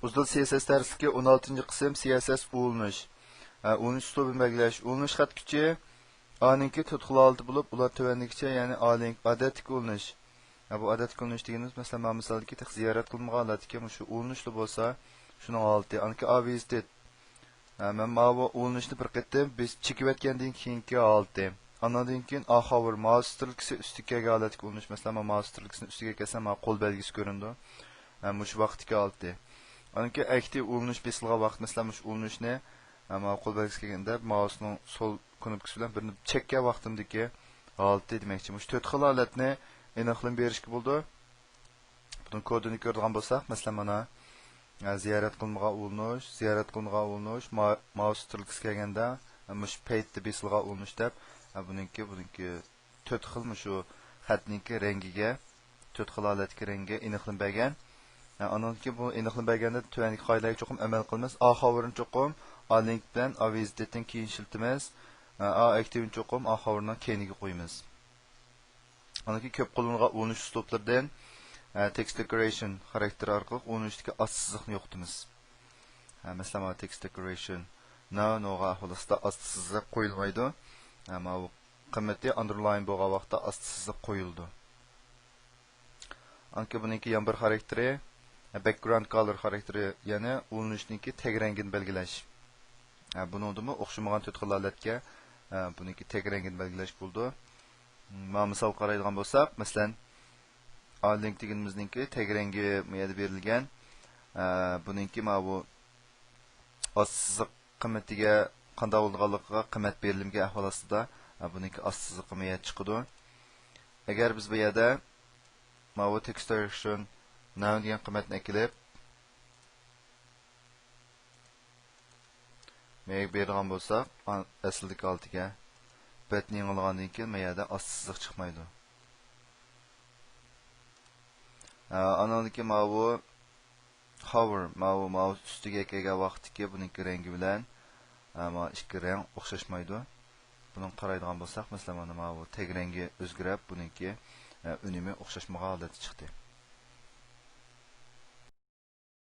Uzdal CSS dersligi 16. qism CSS ulanish. Ulanish uslubini belgilash. Ulanish xat kuchi A'ninki 4 xil holati bo'lib, ular tovandikicha, ya'ni A-ning odatdagi ulanish. Bu odatdagi ulanish deganimiz, masalan, misolga ziyorat qilmagan holatga shu ulanishli bo'lsa, shuning holati. Anki A visited. Men bu ulanishni bir qatim biz chekib o'tgandan keyingi holati. Andan keyin A hover mouse strelkasi ustiga kelgan holatga ulanish. Masalan, mouse strelkasini ustiga kelsam, qo'l belgisi ko'rindi. Shu vaqtdagi holati. Anki aktiv ulanish besilgan vaqt, masalan, shu ulanishni qo'l belgisi kelganda mousening sol knopkasi bilan birini chekkan vaqtimdagi holati demakchi. Shu 4 xil holatni aniqlab berishga bo'ldi. Bunun kodini ko'rgan bo'lsak, masalan, mana ziyorat qilmagan ulanish, mouse strelkasi kelganda mush paytda besilgan ulanish deb buningki 4 xil shu xatningki rangiga 4 xil holatga rangi aniqlab bergan. Anonki bu aniqlab berganda tuvanlik qoidaga cho'qim amal qilamiz. A hoverni cho'qim A link bilan A visitdan keyin shiltimiz. A active cho'qim A hoverdan keyiniga qo'yamiz. Anonki ko'p qo'llanilgan ulanish uslublardan text decoration xarakteri orqali ulunishdagi ost siziqni yo'qotamiz. Masalan, text decoration no'ga xolasda ost siziq qo'yilmaydi. Ammo bu qimmati underline bo'lgan vaqtda ost siziq qo'yildi. Anki buningki yan bir xarakteri background color xarakteri, ya'ni ulunishningki tag rangini belgilash. Buningdimi o'xshamagan 4 xil holatga buningki tag rangini belgilash bo'ldi. Mana misol qaraydigan bo'lsak, masalan, A link deganimizningki tag rangi meyada berilgan. Buningki mana bu ost siziq qimmatiga qanday bo'lganligiga qimmat berilgan ahvol ostida buningki ost siziqi meyada chiqadi. Agar biz bu yerda mana bu text direction now degan qimmatni ekilib meyga bergan bo'lsak, asldagi oltiga batni yangilgandan keyin meyada ost siziq chiqmaydi. Anandaki mana bu hover, mana bu ustiga kelgan vaqtdagi buningki rangi bilan mana ikki rang o'xshashmaydi. Buni qaraydigan bo'lsak, masalan, mana bu tag rangi o'zgarib, buningki unumi o'xshashmagan holatda chiqdi.